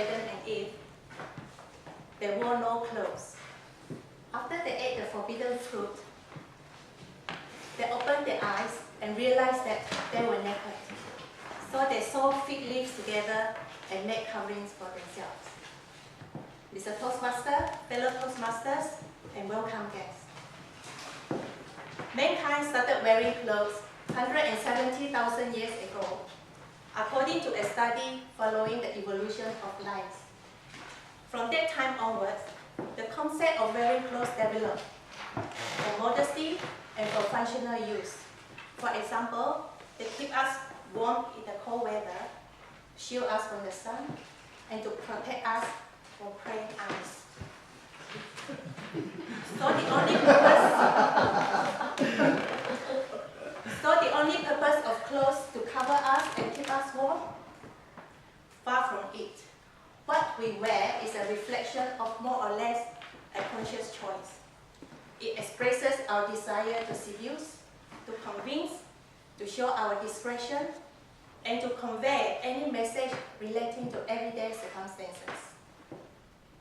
Adam and Eve, they wore no clothes. After they ate the forbidden fruit, they opened their eyes and realized that they were naked. So they sewed fig leaves together and made coverings for themselves. Mr. Toastmaster, fellow Toastmasters, and welcome guests. Mankind started wearing clothes 170,000 years ago, according to a study following the evolution of life. From that time onwards, the concept of wearing clothes developed for modesty and for functional use. For example, they keep us warm in the cold weather, shield us from the sun, and to protect us from praying eyes. So the only purpose of clothes to cover us and keep us warm? Far from it. What we wear is a reflection of more or less a conscious choice. It expresses our desire to seduce, to convince, to show our discretion, and to convey any message relating to everyday circumstances.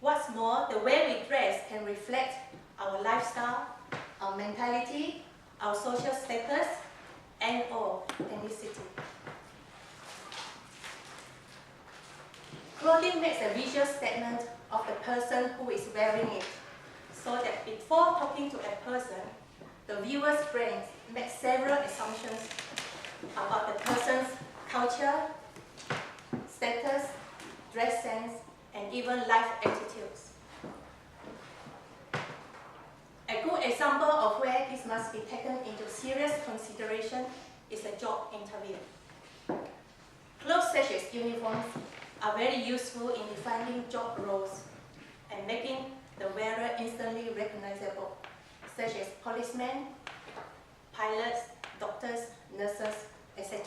What's more, the way we dress can reflect our lifestyle, our mentality, our social status, and or ethnicity. Clothing makes a visual statement of the person who is wearing it, so that before talking to a person, the viewer's brain makes several assumptions about the person's culture, status, dress sense, and even life attitudes. A good example of where this must be taken into serious consideration is a job interview. Clothes such as uniforms are very useful in defining job roles and making the wearer instantly recognizable, such as policemen, pilots, doctors, nurses, etc.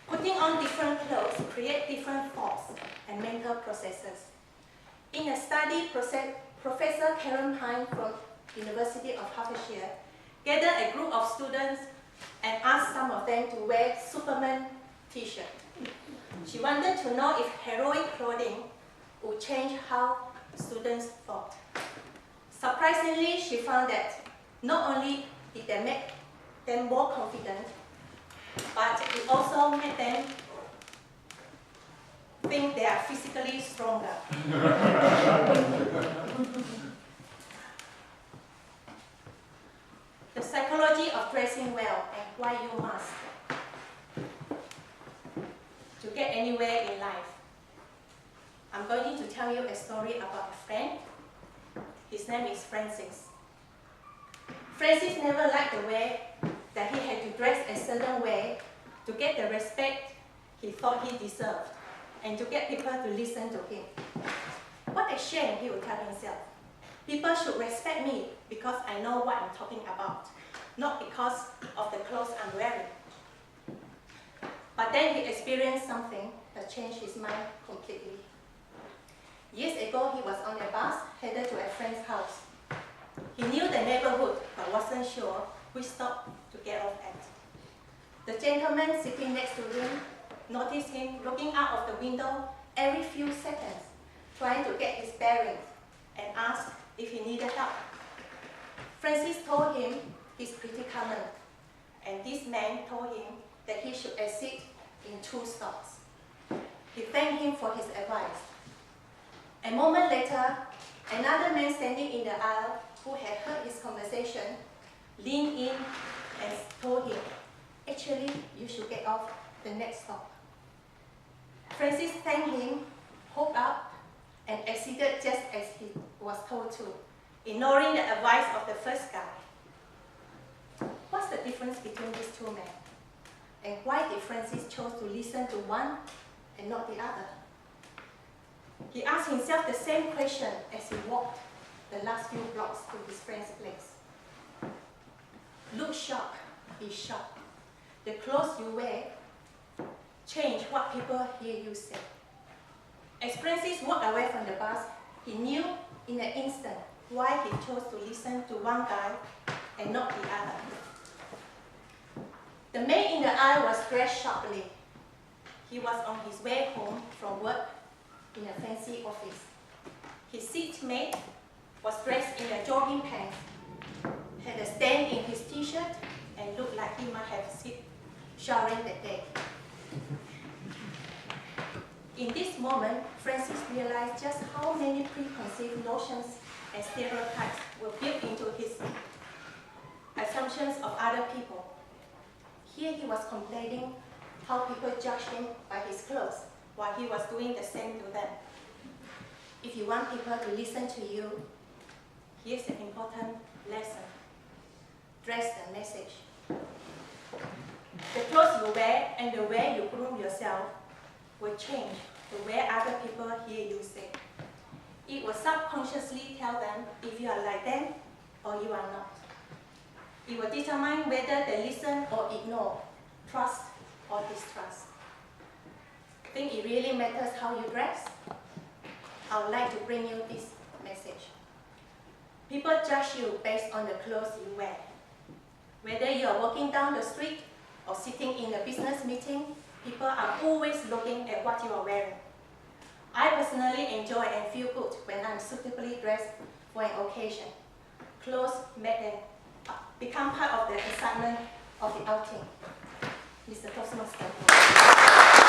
Putting on different clothes creates different thoughts and mental processes. In a study, Professor Karen Hine from University of Hertfordshire gathered a group of students and asked some of them to wear Superman t-shirt. She wanted to know if heroic clothing would change how students thought. Surprisingly, she found that not only did they make them more confident, but it also made them think they are physically stronger. The psychology of dressing well and why you must to get anywhere in life. I'm going to tell you a story about a friend. His name is Francis. Francis never liked the way that he had to dress a certain way to get the respect he thought he deserved and to get people to listen to him. What a shame, he would tell himself. People should respect me because I know what I'm talking about, not because of the clothes I'm wearing. But then he experienced something that changed his mind completely. Years ago, he was on a bus headed to a friend's house. He knew the neighborhood but wasn't sure which stop to get off at. The gentleman sitting next to him noticed him looking out of the window every few seconds, trying to get his bearings, and asked if he needed help. Francis told him his predicament, and this man told him that he should exit in 2 stops. He thanked him for his advice. A moment later, another man standing in the aisle who had heard his conversation leaned in and told him, actually, you should get off the next stop. Francis thanked him, hopped up, and exited just as he was told to, ignoring the advice of the first guy. What's the difference between these 2 men? And why did Francis choose to listen to one and not the other? He asked himself the same question as he walked the last few blocks to his friend's place. Look sharp, be sharp. The clothes you wear change what people hear you say. As Francis walked away from the bus, he knew in an instant why he chose to listen to one guy and not the other. The man in the aisle was dressed sharply. He was on his way home from work in a fancy office. His seatmate was dressed in a jogging pants, had a stain in his t-shirt, and looked like he might have been showering that day. In this moment, Francis realized just how many preconceived notions and stereotypes were built into his assumptions of other people. Here he was complaining how people judged him by his clothes, while he was doing the same to them. If you want people to listen to you, here's an important lesson. Dress the message. The clothes you wear and the way you groom yourself will change the way other people hear you say. It will subconsciously tell them if you are like them or you are not. It will determine whether they listen or ignore, trust or distrust. Think it really matters how you dress? I would like to bring you this message. People judge you based on the clothes you wear. Whether you are walking down the street or sitting in a business meeting, people are always looking at what you are wearing. I personally enjoy and feel good when I'm suitably dressed for an occasion. Clothes become part of the excitement of the outing. Mr. Toastmaster.